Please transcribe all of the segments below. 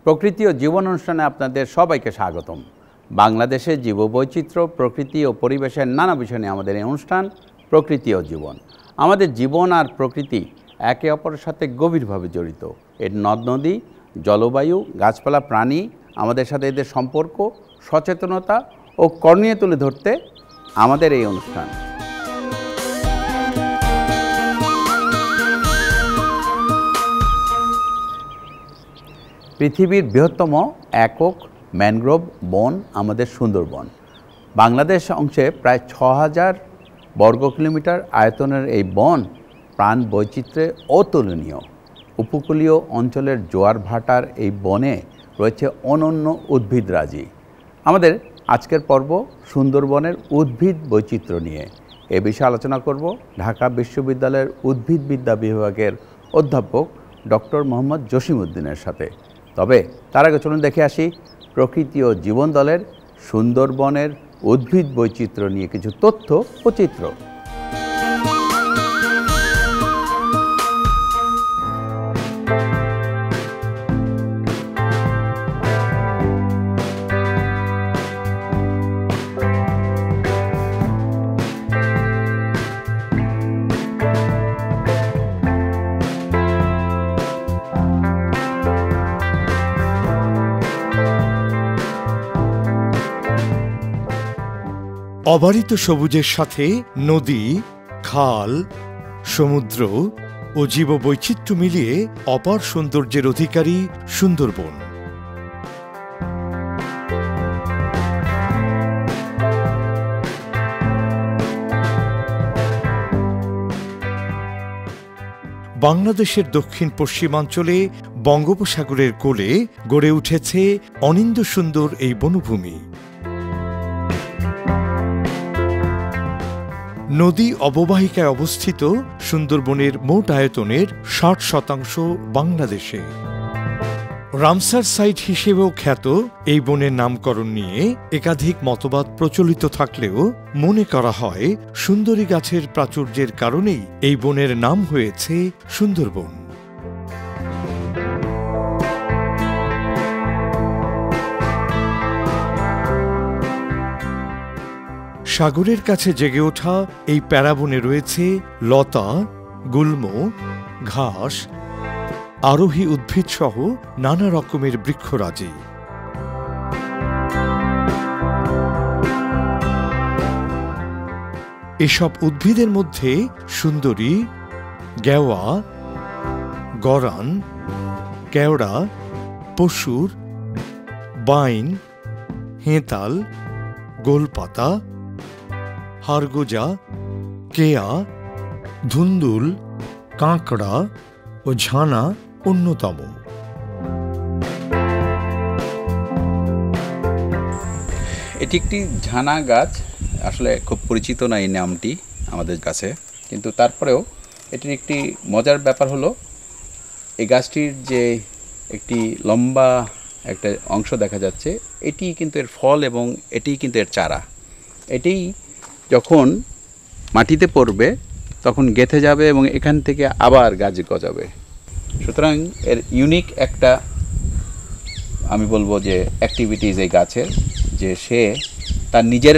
প্রকৃতি ও জীবন অনুষ্ঠানে আপনাদের সবাইকে স্বাগতম। বাংলাদেশের জীববৈচিত্র্য, প্রকৃতি ও পরিবেশের নানা বিষয় নিয়ে আমাদের এই অনুষ্ঠান প্রকৃতি ও জীবন। আমাদের জীবন আর প্রকৃতি একে অপরের সাথে গভীরভাবে জড়িত। এর নদ নদী, জলবায়ু, গাছপালা, প্রাণী, আমাদের সাথে এদের সম্পর্ক, সচেতনতা ও করণীয় তুলে ধরতে আমাদের এই অনুষ্ঠান। পৃথিবীর বৃহত্তম একক ম্যানগ্রোভ বন আমাদের সুন্দরবন। বাংলাদেশ অংশে প্রায় ৬,০০০ বর্গ কিলোমিটার আয়তনের এই বন প্রাণ বৈচিত্র্যে অতুলনীয়। উপকূলীয় অঞ্চলের জোয়ার ভাটার এই বনে রয়েছে অনন্য উদ্ভিদরাজি। আমাদের আজকের পর্ব সুন্দরবনের উদ্ভিদ বৈচিত্র্য নিয়ে। এ বিষয়ে আলোচনা করব ঢাকা বিশ্ববিদ্যালয়ের উদ্ভিদবিদ্যা বিভাগের অধ্যাপক ডক্টর মোহাম্মদ জসিমউদ্দিনের সাথে। তবে তার আগে চলুন দেখে আসি প্রকৃতি ও জীবন দলের সুন্দরবনের উদ্ভিদ বৈচিত্র্য নিয়ে কিছু তথ্য ও চিত্র। অবারিত সবুজের সাথে নদী, খাল, সমুদ্র ও জীববৈচিত্র্য মিলিয়ে অপার সৌন্দর্যের অধিকারী সুন্দরবন। বাংলাদেশের দক্ষিণ পশ্চিমাঞ্চলে বঙ্গোপসাগরের কোলে গড়ে উঠেছে অনিন্দ্য সুন্দর এই বনভূমি। নদী অববাহিকায় অবস্থিত সুন্দরবনের মোট আয়তনের ৬০% বাংলাদেশে। রামসার সাইট হিসেবেও খ্যাত এই বনের নামকরণ নিয়ে একাধিক মতবাদ প্রচলিত থাকলেও মনে করা হয় সুন্দরী গাছের প্রাচুর্যের কারণেই এই বনের নাম হয়েছে সুন্দরবন। সাগরের কাছে জেগে ওঠা এই প্যারাবনে রয়েছে লতা, গুল্ম, ঘাস, আরোহী উদ্ভিদ সহ নানা রকমের বৃক্ষরাজি। এসব উদ্ভিদের মধ্যে সুন্দরী, গেওয়া, গরান, কেওড়া, পশুর, বাইন, হেঁতাল, গোলপাতা, হারগোজা, কেয়া, ধুন্দুল, কাঁকড়া ও ঝানা অন্যতম। এটি একটি ঝানা গাছ, আসলে খুব পরিচিত না এই নামটি আমাদের কাছে, কিন্তু তারপরেও এটির একটি মজার ব্যাপার হলো এই গাছটির যে একটি লম্বা একটা অংশ দেখা যাচ্ছে, এটি কিন্তু এর ফল এবং এটি কিন্তু এর চারা। এটি যখন মাটিতে পড়বে তখন গেঁথে যাবে এবং এখান থেকে আবার গাছ গজাবে। সুতরাং এর ইউনিক একটা আমি বলবো যে অ্যাক্টিভিটিস এই গাছের, যে সে তার নিজের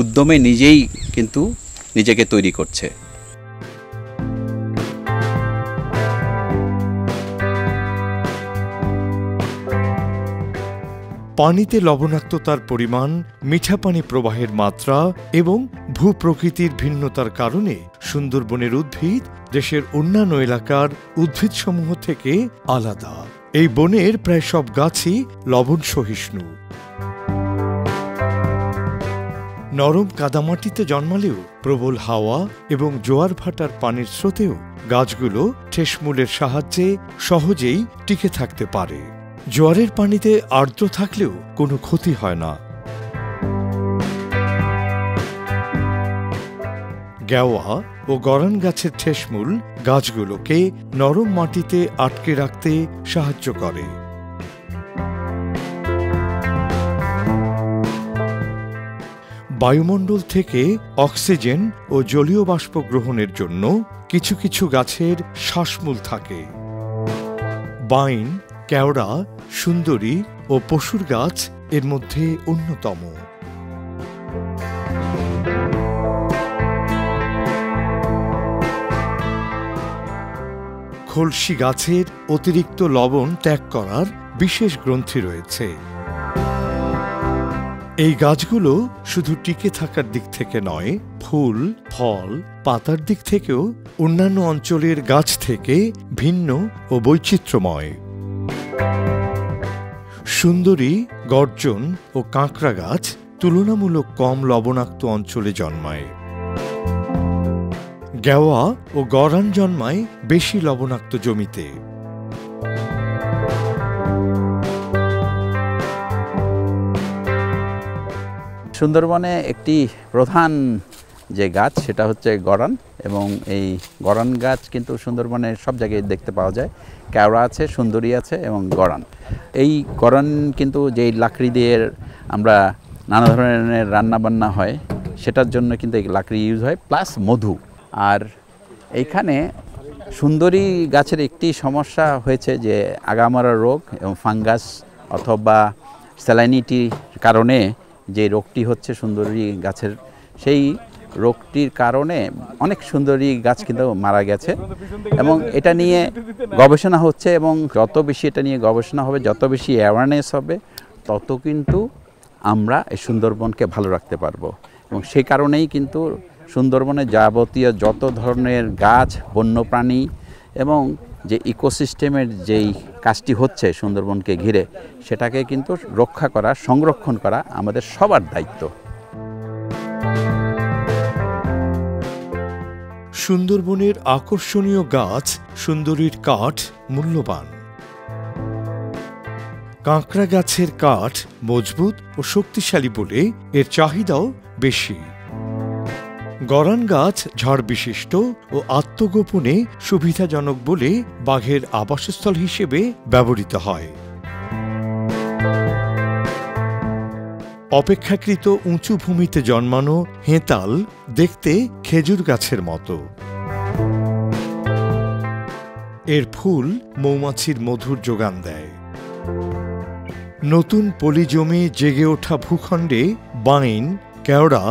উদ্যমে নিজেই কিন্তু নিজেকে তৈরি করছে। পানিতে লবণাক্ততার পরিমাণ, মিঠা পানি প্রবাহের মাত্রা এবং ভূপ্রকৃতির ভিন্নতার কারণে সুন্দরবনের উদ্ভিদ দেশের অন্যান্য এলাকার উদ্ভিদসমূহ থেকে আলাদা। এই বনের প্রায় সব গাছই লবণ সহিষ্ণু। নরম কাদামাটিতে জন্মালেও প্রবল হাওয়া এবং জোয়ার ভাটার পানির স্রোতেও গাছগুলো ঠেসমূলের সাহায্যে সহজেই টিকে থাকতে পারে। জোয়ারের পানিতে আর্দ্র থাকলেও কোনো ক্ষতি হয় না। গেওয়া ও গরান গাছের ঠেসমূল গাছগুলোকে নরম মাটিতে আটকে রাখতে সাহায্য করে। বায়ুমণ্ডল থেকে অক্সিজেন ও জলীয় বাষ্প গ্রহণের জন্য কিছু কিছু গাছের শ্বাসমূল থাকে। বাইন, কেওড়া, সুন্দরী ও পশুর গাছ এর মধ্যে অন্যতম। খলসি গাছের অতিরিক্ত লবণ ত্যাগ করার বিশেষ গ্রন্থি রয়েছে। এই গাছগুলো শুধু টিকে থাকার দিক থেকে নয়, ফুল, ফল, পাতার দিক থেকেও অন্যান্য অঞ্চলের গাছ থেকে ভিন্ন ও বৈচিত্র্যময়। সুন্দরী, গর্জন ও কাঁকড়া গাছ তুলনামূলক কম লবণাক্ত অঞ্চলে জন্মায়। গেওয়া ও গরান জন্মায় বেশি লবণাক্ত জমিতে। সুন্দরবনে একটি প্রধান যে গাছ সেটা হচ্ছে গরান, এবং এই গরান গাছ কিন্তু সুন্দরবনে সব জায়গায় দেখতে পাওয়া যায়। কেওড়া আছে, সুন্দরী আছে এবং গরান। এই গরান কিন্তু যেই লাকড়ি দিয়ে আমরা নানা ধরনের রান্নাবান্না হয় সেটার জন্য কিন্তু এই লাকড়ি ইউজ হয়, প্লাস মধু। আর এইখানে সুন্দরী গাছের একটি সমস্যা হয়েছে যে আগামারা রোগ এবং ফাঙ্গাস অথবা স্যালাইনিটির কারণে যে রোগটি হচ্ছে সুন্দরী গাছের, সেই রোগটির কারণে অনেক সুন্দরী গাছ কিন্তু মারা গেছে। এবং এটা নিয়ে গবেষণা হচ্ছে, এবং যত বেশি এটা নিয়ে গবেষণা হবে, যত বেশি অ্যাওয়ারনেস হবে, তত কিন্তু আমরা এই সুন্দরবনকে ভালো রাখতে পারবো। এবং সেই কারণেই কিন্তু সুন্দরবনে যাবতীয় যত ধরনের গাছ, বন্যপ্রাণী এবং যে ইকোসিস্টেমের যেই কাজটি হচ্ছে সুন্দরবনকে ঘিরে, সেটাকে কিন্তু রক্ষা করা, সংরক্ষণ করা আমাদের সবার দায়িত্ব। সুন্দরবনের আকর্ষণীয় গাছ সুন্দরীর কাঠ মূল্যবান। কাঁকড়া গাছের কাঠ মজবুত ও শক্তিশালী বলে এর চাহিদাও বেশি। গরান গাছ ঝড় বিশিষ্ট ও আত্মগোপনে সুবিধাজনক বলে বাঘের আবাসস্থল হিসেবে ব্যবহৃত হয়। অপেক্ষাকৃত উঁচু ভূমিতে জন্মানো হেঁতাল দেখতে খেজুর গাছের মতো। এর ফুল মৌমাছির মধুর যোগান দেয়। নতুন পলি জমে জেগে ওঠা ভূখণ্ডে বাইন, কেওড়া,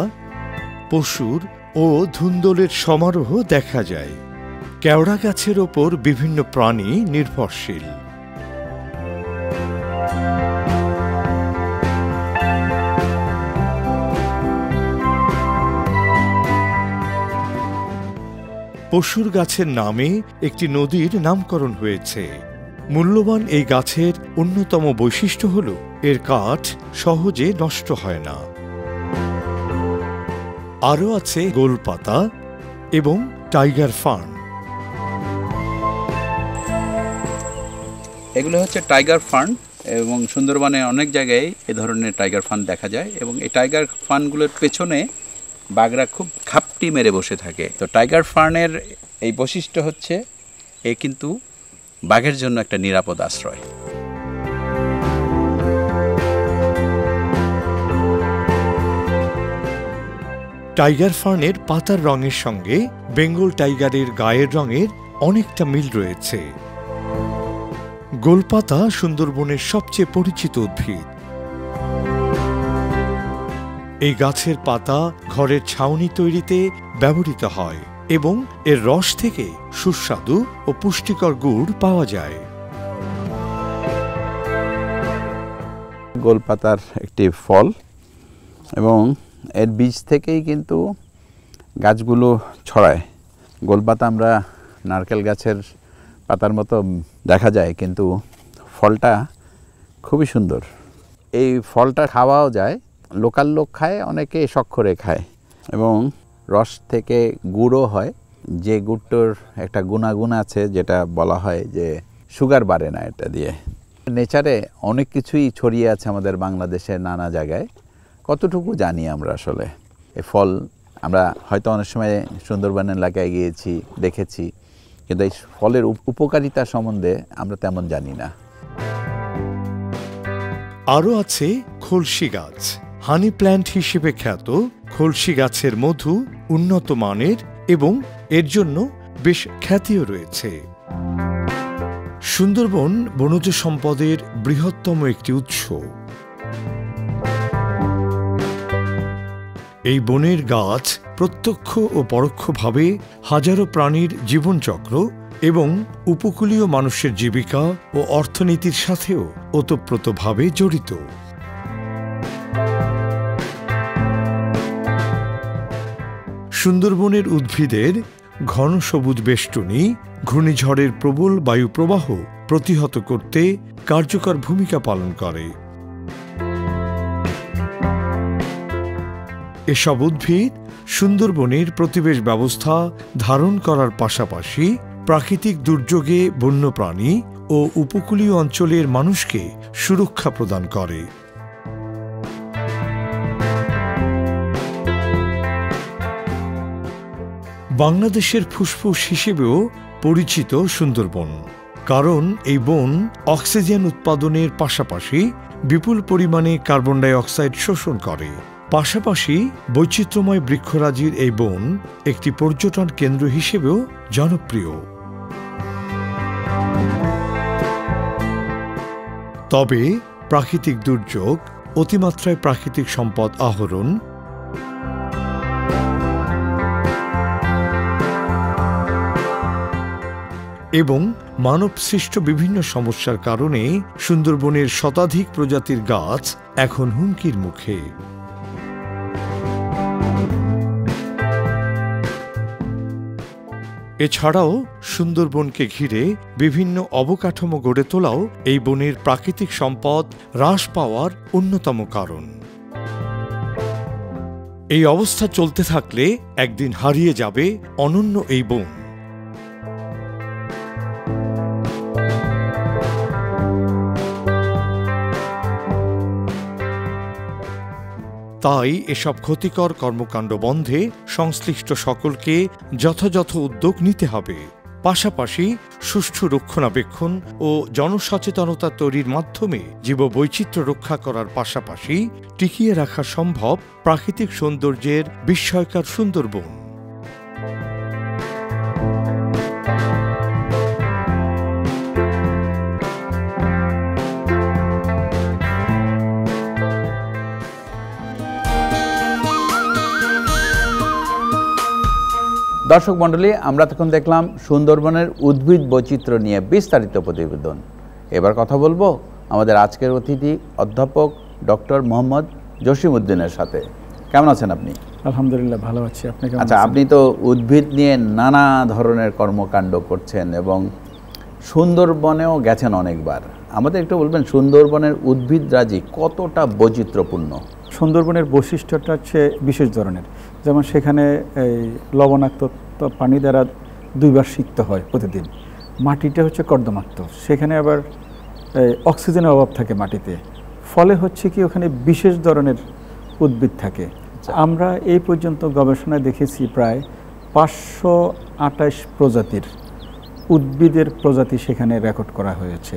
পশুর ও ধুন্দলের সমারোহ দেখা যায়। কেওড়া গাছের ওপর বিভিন্ন প্রাণী নির্ভরশীল। পশুর গাছের নামে একটি নদীর নামকরণ হয়েছে। মূল্যবান এই গাছের অন্যতম বৈশিষ্ট্য হল এর কাঠ সহজে নষ্ট হয় না। আরও আছে গোলপাতা এবং টাইগার ফার্ন। এগুলো হচ্ছে টাইগার ফার্ন, এবং সুন্দরবনে অনেক জায়গায় এ ধরনের টাইগার ফার্ন দেখা যায়। এবং এই টাইগার ফার্নগুলোর পেছনে বাঘরা খুব ঘাপটি মেরে বসে থাকে। তো টাইগার ফার্নের এই বৈশিষ্ট্য হচ্ছে এ কিন্তু বাঘের জন্য একটা নিরাপদ আশ্রয়। টাইগার ফার্নের পাতার রঙের সঙ্গে বেঙ্গল টাইগারের গায়ের রঙের অনেকটা মিল রয়েছে। গোলপাতা সুন্দরবনের সবচেয়ে পরিচিত উদ্ভিদ। এই গাছের পাতা ঘরের ছাউনি তৈরিতে ব্যবহৃত হয় এবং এর রস থেকে সুস্বাদু ও পুষ্টিকর গুড় পাওয়া যায়। গোলপাতার একটি ফল, এবং এর বীজ থেকেই কিন্তু গাছগুলো ছড়ায়। গোলপাতা আমরা নারকেল গাছের পাতার মতো দেখা যায়, কিন্তু ফলটা খুবই সুন্দর। এই ফলটা খাওয়াও যায়, লোকাল লোক খায়, অনেকে শখ করে খায়, এবং রস থেকে গুড়ও হয়। যে গুড়টোর একটা গুণাগুণ আছে যেটা বলা হয় যে সুগার বাড়ে না এটা দিয়ে। নেচারে অনেক কিছুই ছড়িয়ে আছে আমাদের বাংলাদেশের নানা জায়গায়, কতটুকু জানি আমরা আসলে এই ফল? আমরা হয়তো অনেক সময় সুন্দরবন এলাকায় গিয়েছি, দেখেছি, কিন্তু এই ফলের উপকারিতা সম্বন্ধে আমরা তেমন জানি না। আরও আছে খলসি গাছ। হানি প্ল্যান্ট হিসেবে খ্যাত খলসি গাছের মধু উন্নত মানের এবং এর জন্য বেশ খ্যাতিও রয়েছে। সুন্দরবন বনজ সম্পদের বৃহত্তম একটি উৎস। এই বনের গাছ প্রত্যক্ষ ও পরোক্ষভাবে হাজারো প্রাণীর জীবনচক্র এবং উপকূলীয় মানুষের জীবিকা ও অর্থনীতির সাথেও ওতপ্রোতভাবে জড়িত। সুন্দরবনের উদ্ভিদের ঘন সবুজ বেষ্টনী ঘূর্ণিঝড়ের প্রবল বায়ুপ্রবাহ প্রতিহত করতে কার্যকর ভূমিকা পালন করে। এসব উদ্ভিদ সুন্দরবনের প্রতিবেশ ব্যবস্থা ধারণ করার পাশাপাশি প্রাকৃতিক দুর্যোগে বন্যপ্রাণী ও উপকূলীয় অঞ্চলের মানুষকে সুরক্ষা প্রদান করে। বাংলাদেশের ফুসফুস হিসেবেও পরিচিত সুন্দরবন, কারণ এই বন অক্সিজেন উৎপাদনের পাশাপাশি বিপুল পরিমাণে কার্বন ডাই অক্সাইড শোষণ করে। পাশাপাশি বৈচিত্র্যময় বৃক্ষরাজির এই বন একটি পর্যটন কেন্দ্র হিসেবেও জনপ্রিয়। তবে প্রাকৃতিক দুর্যোগ, অতিমাত্রায় প্রাকৃতিক সম্পদ আহরণ, এবং মানবসৃষ্ট বিভিন্ন সমস্যার কারণে সুন্দরবনের শতাধিক প্রজাতির গাছ এখন হুমকির মুখে। এছাড়াও সুন্দরবনকে ঘিরে বিভিন্ন অবকাঠামো গড়ে তোলাও এই বনের প্রাকৃতিক সম্পদ হ্রাস পাওয়ার অন্যতম কারণ। এই অবস্থা চলতে থাকলে একদিন হারিয়ে যাবে অনন্য এই বন। তাই এসব ক্ষতিকর কর্মকাণ্ড বন্ধে সংশ্লিষ্ট সকলকে যথাযথ উদ্যোগ নিতে হবে। পাশাপাশি সুষ্ঠু রক্ষণাবেক্ষণ ও জনসচেতনতা তৈরির মাধ্যমে জীববৈচিত্র্য রক্ষা করার পাশাপাশি টিকিয়ে রাখা সম্ভব প্রাকৃতিক সৌন্দর্যের বিস্ময়কর সুন্দরবন। দর্শক মণ্ডলী, আমরা তখন দেখলাম সুন্দরবনের উদ্ভিদ বৈচিত্র্য নিয়ে বিস্তারিত প্রতিবেদন। এবার কথা বলবো আমাদের আজকের অতিথি অধ্যাপক ডক্টর মোহাম্মদ জসিমউদ্দিনের সাথে। কেমন আছেন আপনি? আলহামদুলিল্লাহ, ভালো আছি। আপনি কেমন আছেন? আচ্ছা, আপনি তো উদ্ভিদ নিয়ে নানা ধরনের কর্মকাণ্ড করছেন এবং সুন্দরবনেও গেছেন অনেকবার। আমাদের একটু বলবেন সুন্দরবনের উদ্ভিদরাজি কতটা বৈচিত্র্যপূর্ণ? সুন্দরবনের বৈশিষ্ট্যটা হচ্ছে বিশেষ ধরনের। যেমন সেখানে এই লবণাক্ত পানি দ্বারা 2 বার সিক্ত হয় প্রতিদিন। মাটিটা হচ্ছে কর্দমাক্ত, সেখানে আবার অক্সিজেনের অভাব থাকে মাটিতে, ফলে হচ্ছে কি ওখানে বিশেষ ধরনের উদ্ভিদ থাকে। আমরা এই পর্যন্ত গবেষণায় দেখেছি প্রায় 528 প্রজাতির উদ্ভিদের প্রজাতি সেখানে রেকর্ড করা হয়েছে।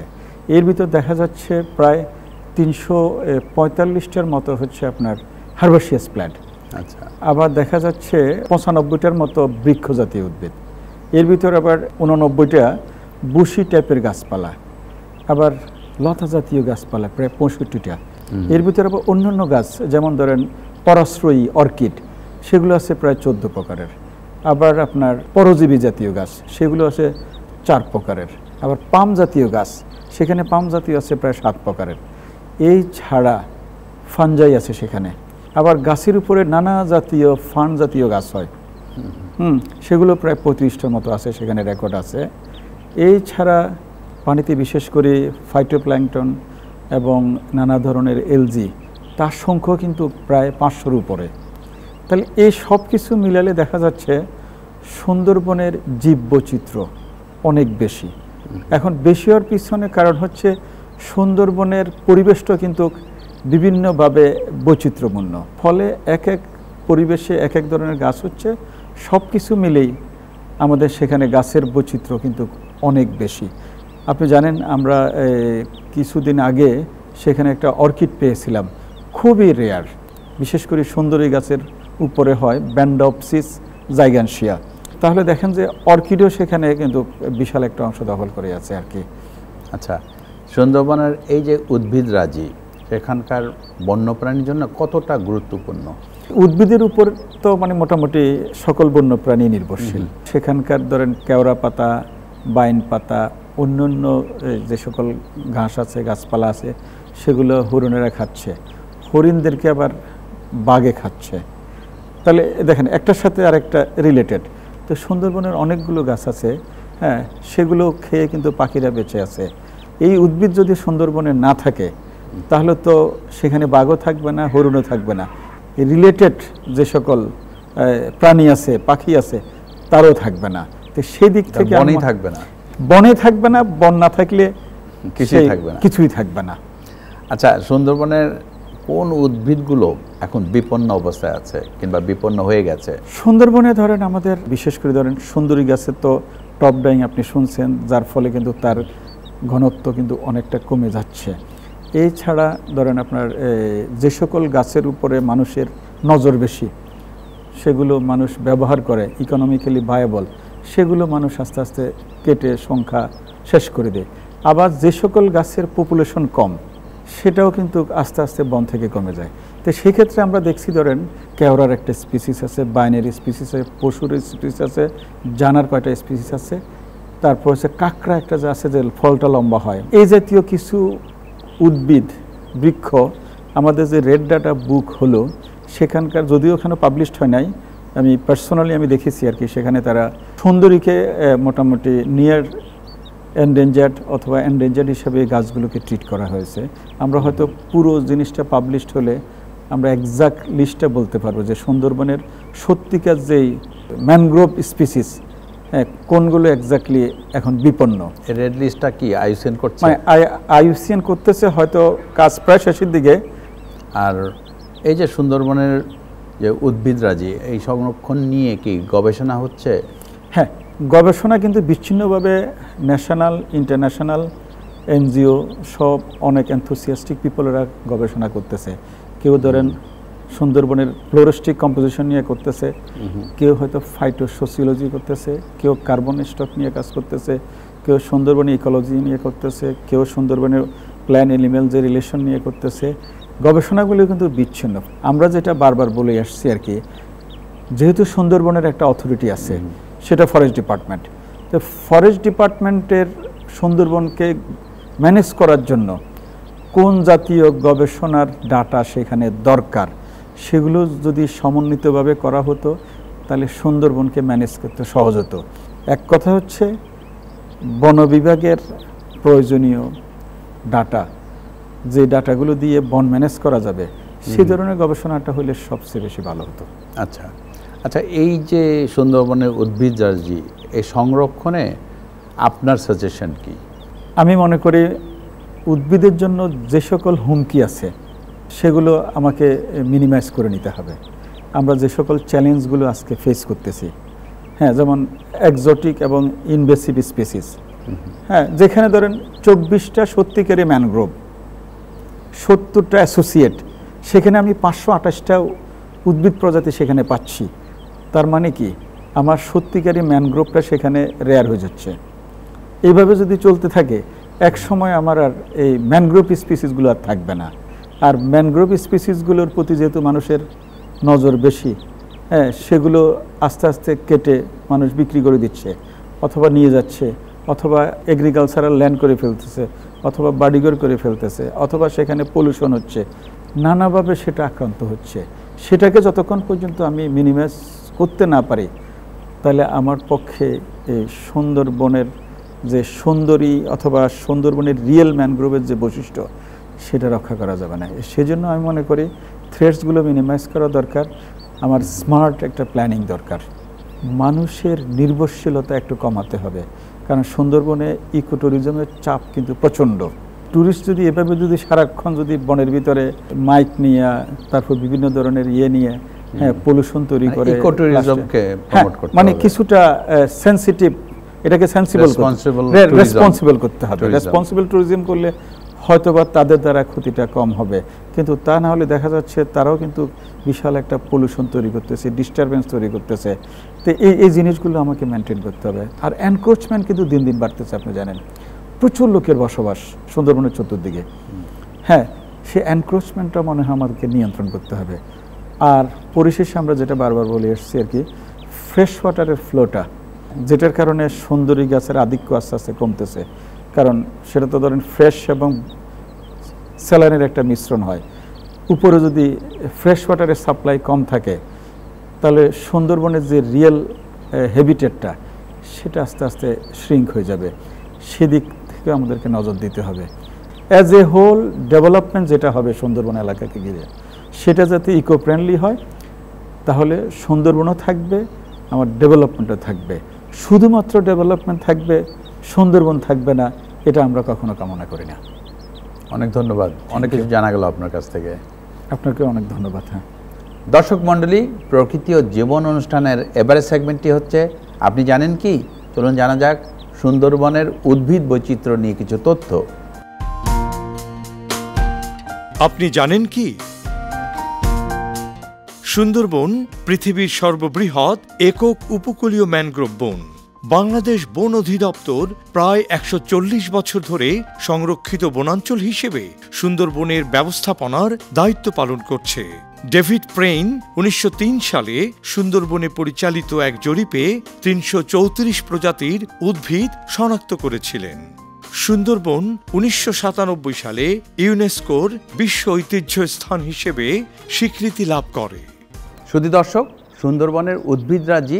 এর ভিতর দেখা যাচ্ছে প্রায় 345টার মতো হচ্ছে আপনার হার্বাসিয়াস প্ল্যান্ট। আচ্ছা, আবার দেখা যাচ্ছে 95টার মতো বৃক্ষ জাতীয় উদ্ভিদ। এর ভিতর আবার 89টা বুশি টাইপের গাছপালা, আবার লতা জাতীয় গাছপালা প্রায় 65টা। এর ভিতর আবার অন্যান্য গাছ যেমন ধরেন পরাশ্রয়ী অর্কিড, সেগুলো আছে প্রায় 14 প্রকারের। আবার আপনার পরজীবী জাতীয় গাছ, সেগুলো আছে 4 প্রকারের। আবার পাম জাতীয় গাছ, সেখানে পাম জাতীয় আছে প্রায় 7 প্রকারের। এই ছাড়া ফানজাই আছে সেখানে। আবার গাছের উপরে নানা জাতীয় ফান জাতীয় গাছ হয়, সেগুলো প্রায় 35টার মতো আছে সেখানে রেকর্ড আছে। এই ছাড়া পানিতে বিশেষ করে ফাইটোপ্ল্যাঙ্কটন এবং নানা ধরনের এলজি, তার সংখ্যা কিন্তু প্রায় 500-র উপরে। তাহলে এই সব কিছু মিলালে দেখা যাচ্ছে সুন্দরবনের জীববৈচিত্র্য অনেক বেশি। এখন বেশি হওয়ার পিছনে কারণ হচ্ছে সুন্দরবনের পরিবেশটা কিন্তু বিভিন্নভাবে বৈচিত্র্যপূর্ণ, ফলে এক এক পরিবেশে এক এক ধরনের গাছ হচ্ছে, সব কিছু মিলেই আমাদের সেখানে গাছের বৈচিত্র্য কিন্তু অনেক বেশি। আপনি জানেন আমরা কিছুদিন আগে সেখানে একটা অর্কিড পেয়েছিলাম, খুবই রেয়ার, বিশেষ করে সুন্দরী গাছের উপরে হয় ব্যান্ডপসিস জাইগানশিয়া। তাহলে দেখেন যে অর্কিডও সেখানে কিন্তু বিশাল একটা অংশ দখল করে আছে আর কি। আচ্ছা, সুন্দরবনের এই যে উদ্ভিদরাজি সেখানকার বন্যপ্রাণীর জন্য কতটা গুরুত্বপূর্ণ? উদ্ভিদের উপর তো মানে মোটামুটি সকল বন্যপ্রাণী নির্ভরশীল। সেখানকার ধরেন কেওড়া পাতা, বাইন পাতা, অন্যান্য যে সকল ঘাস আছে, গাছপালা আছে, সেগুলো হরিণেরা খাচ্ছে, হরিণদেরকে আবার বাঘে খাচ্ছে। তাহলে দেখেন একটার সাথে আরেকটা রিলেটেড। তো সুন্দরবনের অনেকগুলো গাছ আছে, হ্যাঁ, সেগুলো খেয়ে কিন্তু পাখিরা বেঁচে আছে। এই উদ্ভিদ যদি সুন্দরবনে না থাকে তাহলে তো সেখানে বাঘও থাকবে না, হরিণও থাকবে না, রিলেটেড যে সকল প্রাণী আছে, পাখি আছে, তারও থাকবে না। তো সেই দিক থেকে বনেই থাকবে না, বনে থাকবে না, বন না থাকলে কিছুই থাকবে না। আচ্ছা, সুন্দরবনের কোন উদ্ভিদগুলো এখন বিপন্ন অবস্থায় আছে কিংবা বিপন্ন হয়ে গেছে? সুন্দরবনে ধরেন আমাদের বিশেষ করে ধরেন সুন্দরী গাছের তো টপ ডাইং আপনি শুনছেন, যার ফলে কিন্তু তার ঘনত্ব কিন্তু অনেকটা কমে যাচ্ছে। এছাড়া ধরেন আপনার যে সকল গাছের উপরে মানুষের নজর বেশি, সেগুলো মানুষ ব্যবহার করে, ইকোনমিক্যালি ভায়াবল, সেগুলো মানুষ আস্তে আস্তে কেটে সংখ্যা শেষ করে দেয়। আবার যে সকল গাছের পপুলেশন কম, সেটাও কিন্তু আস্তে আস্তে বন থেকে কমে যায়। তো সেক্ষেত্রে আমরা দেখছি ধরেন কেওড়ার একটা স্পিসিস আছে, বাইনের স্পিসিস আছে, পশুর স্পিসিস আছে, জানার কয়টা স্পিসিস আছে, তারপর হচ্ছে কাঁকড়া একটা যে আছে যে ফলটা লম্বা হয়। এই জাতীয় কিছু উদ্ভিদ বৃক্ষ আমাদের যে রেড ডাটা বুক হলো, সেখানকার যদিও ওখানে পাবলিশড হয় নাই, আমি পার্সোনালি আমি দেখেছি আর কি, সেখানে তারা সুন্দরীকে মোটামুটি নিয়ার এন্ডেঞ্জার্ড অথবা এন্ডেঞ্জার্ড হিসাবে এই গাছগুলোকে ট্রিট করা হয়েছে। আমরা হয়তো পুরো জিনিসটা পাবলিশড হলে আমরা এক্সাক্ট লিস্টটা বলতে পারবো যে সুন্দরবনের সত্যিকার যেই ম্যানগ্রোভ স্পিসিস কোনগুলো এক্স্যাক্টলি এখন বিপন্ন। রেড লিস্টটা কি আইউসিএন করছে? মানে আইউসিএন করতেছে, হয়তো কাজ প্রায় শেষের দিকে। আর এই যে সুন্দরবনের যে উদ্ভিদরাজি, এই সংরক্ষণ নিয়ে কি গবেষণা হচ্ছে? হ্যাঁ, গবেষণা কিন্তু বিচ্ছিন্নভাবে ন্যাশনাল, ইন্টারন্যাশনাল, এনজিও সব অনেক এনথুসিয়াস্টিক পিপলরা গবেষণা করতেছে। কেউ ধরেন সুন্দরবনের ফ্লোরিস্টিক কম্পোজিশন নিয়ে করতেছে, কেউ হয়তো ফাইটোসোসিওলজি করতেছে, কেউ কার্বন স্টক নিয়ে কাজ করতেছে, কেউ সুন্দরবনের ইকোলজি নিয়ে করতেছে, কেউ সুন্দরবনের প্ল্যান এনিম্যাল যে রিলেশন নিয়ে করতেছে। গবেষণাগুলো কিন্তু বিচ্ছিন্ন। আমরা যেটা বারবার বলে আসছি আর কি, যেহেতু সুন্দরবনের একটা অথরিটি আছে, সেটা ফরেস্ট ডিপার্টমেন্ট। তো ফরেস্ট ডিপার্টমেন্টের সুন্দরবনকে ম্যানেজ করার জন্য কোন জাতীয় গবেষণার ডাটা সেখানে দরকার, সেগুলো যদি সমন্বিতভাবে করা হতো তাহলে সুন্দরবনকে ম্যানেজ করতে সহজ হতো। এক কথা হচ্ছে বন বিভাগের প্রয়োজনীয় ডাটা, যে ডাটাগুলো দিয়ে বন ম্যানেজ করা যাবে, সেই ধরনের গবেষণাটা হলে সবচেয়ে বেশি ভালো হতো। আচ্ছা আচ্ছা, এই যে সুন্দরবনের উদ্ভিদরাজি, এই সংরক্ষণে আপনার সাজেশন কি? আমি মনে করি উদ্ভিদের জন্য যে সকল হুমকি আছে সেগুলো আমাকে মিনিমাইজ করে নিতে হবে। আমরা যে সকল চ্যালেঞ্জগুলো আজকে ফেস করতেছি, হ্যাঁ, যেমন এক্সোটিক এবং ইনভেসিভ স্পিসিস, হ্যাঁ, যেখানে ধরেন 24টা সত্যিকারের ম্যানগ্রোভ, 70টা অ্যাসোসিয়েট, সেখানে আমি 528টা উদ্ভিদ প্রজাতি সেখানে পাচ্ছি। তার মানে কি আমার সত্যিকারী ম্যানগ্রোভটা সেখানে রেয়ার হয়ে যাচ্ছে। এইভাবে যদি চলতে থাকে এক সময় আমার আর এই ম্যানগ্রোভ স্পিসিসগুলো আর থাকবে না। আর ম্যানগ্রোভ স্পিসিসগুলোর প্রতি যেহেতু মানুষের নজর বেশি, হ্যাঁ, সেগুলো আস্তে আস্তে কেটে মানুষ বিক্রি করে দিচ্ছে, অথবা নিয়ে যাচ্ছে, অথবা এগ্রিকালচারাল ল্যান্ড করে ফেলতেছে, অথবা বাড়িঘর করে ফেলতেছে, অথবা সেখানে পলিউশন হচ্ছে, নানাভাবে সেটা আক্রান্ত হচ্ছে। সেটাকে যতক্ষণ পর্যন্ত আমি মিনিমাইজ করতে না পারি, তাহলে আমার পক্ষে এই সুন্দরবনের যে সুন্দরী অথবা সুন্দরবনের রিয়েল ম্যানগ্রোভের যে বৈশিষ্ট্য, সেটা রক্ষা করা যাবে না। সেজন্য আমি মনে করি থ্রেটসগুলো মিনিমাইজ করা দরকার। আমার স্মার্ট একটা প্ল্যানিং দরকার, মানুষের নির্ভরশীলতা একটু কমাতে হবে, কারণ সুন্দরবনে ইকো ট্যুরিজমের চাপ কিন্তু প্রচণ্ড। ট্যুরিস্ট যদি এভাবে যদি সারাক্ষণ যদি বনের ভিতরে মাইক নিয়ে তারপর বিভিন্ন ধরনের নিয়ে পলিউশন তৈরি করে, ইকো ট্যুরিজমকে প্রমোট করতে হবে, মানে কিছুটা সেনসিটিভ, এটাকে রেসপন্সিবল করতে হবে। রেসপন্সিবল ট্যুরিজম করলে হয়তোবা তাদের দ্বারা ক্ষতিটা কম হবে, কিন্তু তা না হলে দেখা যাচ্ছে তারাও কিন্তু বিশাল একটা পলিউশন তৈরি করতেছে, ডিস্টারবেন্স তৈরি করতেছে। তো এই জিনিসগুলো আমাকে মেনটেন করতে হবে। আর এনক্রোচমেন্ট কিন্তু দিন দিন বাড়তেছে, আপনি জানেন প্রচুর লোকের বসবাস সুন্দরবনের চতুর্দিকে। হ্যাঁ, সে এনক্রোচমেন্টটা মনে হয় আমাদেরকে নিয়ন্ত্রণ করতে হবে। আর পরিশেষে আমরা যেটা বারবার বলে এসেছি আর কি, ফ্রেশ ওয়াটারের ফ্লোটা, যেটার কারণে সুন্দরী গাছের আধিক্য আস্তে আস্তে কমতেছে, কারণ সেটা তো ধরেন ফ্রেশ এবং স্যালাইনের একটা মিশ্রণ হয়। উপরে যদি ফ্রেশ ওয়াটারের সাপ্লাই কম থাকে তাহলে সুন্দরবনের যে রিয়েল হ্যাবিটেটটা সেটা আস্তে আস্তে শ্রিঙ্ক হয়ে যাবে। সেদিক থেকে আমাদেরকে নজর দিতে হবে। অ্যাজ এ হোল ডেভেলপমেন্ট যেটা হবে সুন্দরবন এলাকাকে ঘিরে, সেটা যাতে ইকো ফ্রেন্ডলি হয়, তাহলে সুন্দরবনও থাকবে, আমার ডেভেলপমেন্টও থাকবে। শুধুমাত্র ডেভেলপমেন্ট থাকবে, সুন্দরবন থাকবে না, এটা আমরা কখনো কামনা করি না। অনেক ধন্যবাদ, অনেক কিছু জানা গেল আপনার কাছ থেকে। আপনাকে অনেক ধন্যবাদ। হ্যাঁ, দর্শক মণ্ডলী, প্রকৃতি ও জীবন অনুষ্ঠানের এবারের সেগমেন্টটি হচ্ছে আপনি জানেন কি। চলুন জানা যাক সুন্দরবনের উদ্ভিদ বৈচিত্র্য নিয়ে কিছু তথ্য। আপনি জানেন কি? সুন্দরবন পৃথিবীর সর্ববৃহৎ একক উপকূলীয় ম্যানগ্রোভ বন। বাংলাদেশ বন অধিদপ্তর প্রায় ১৪০ বছর ধরে সংরক্ষিত বনাঞ্চল হিসেবে সুন্দরবনের ব্যবস্থাপনার দায়িত্ব পালন করছে। ডেভিড প্রেইন ১৯০৩ সালে সুন্দরবনে পরিচালিত এক জরিপে ৩৩৪ প্রজাতির উদ্ভিদ শনাক্ত করেছিলেন। সুন্দরবন ১৯৯৭ সালে ইউনেস্কোর বিশ্ব ঐতিহ্য স্থান হিসেবে স্বীকৃতি লাভ করে। শুধু দর্শক, সুন্দরবনের উদ্ভিদরাজি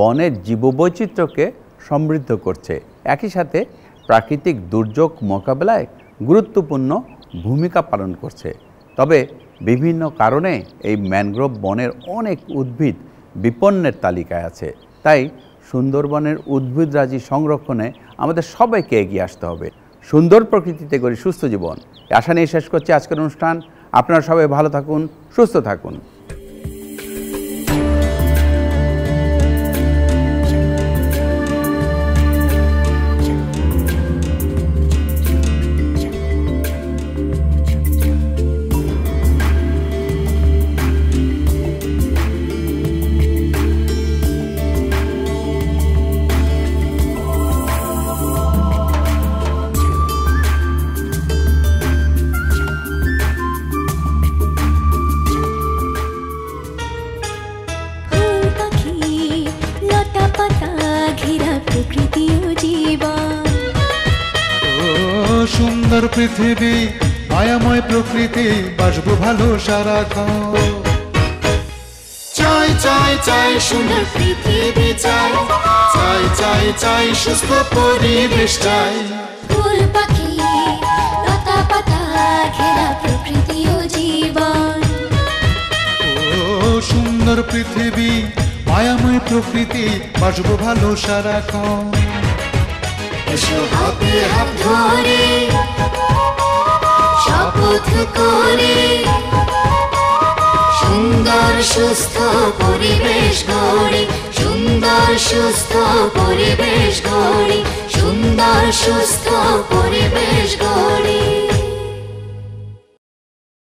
বনের জীববৈচিত্র্যকে সমৃদ্ধ করছে, একই সাথে প্রাকৃতিক দুর্যোগ মোকাবেলায় গুরুত্বপূর্ণ ভূমিকা পালন করছে। তবে বিভিন্ন কারণে এই ম্যানগ্রোভ বনের অনেক উদ্ভিদ বিপন্নের তালিকায় আছে। তাই সুন্দরবনের উদ্ভিদরাজি সংরক্ষণে আমাদের সবাইকে এগিয়ে আসতে হবে। সুন্দর প্রকৃতিতে গড়ি সুস্থ জীবন, আশা নিয়ে শেষ করছি আজকের অনুষ্ঠান। আপনারা সবাই ভালো থাকুন, সুস্থ থাকুন। সুন্দর পৃথিবী, মায়াময় প্রকৃতি, বাসবো ভালো সারাক্ষণ। চাই চাই চাই সুন্দর পৃথিবী চাই, চাই চাই চাই সুস্থ পরিবেশ চাই। ফুল পাখি লতা পাতা ঘেরা প্রকৃতি ও জীবন। ও সুন্দর পৃথিবী, মায়াময় প্রকৃতি, বাসবো ভালো সারাক্ষণ। এসো হাতে হাত ধরে শপথ করে সুন্দর সুস্থ পরিবেশ গড়ি, সুন্দর সুস্থ পরিবেশ গড়ি, সুন্দর সুস্থ পরিবেশ গড়ি।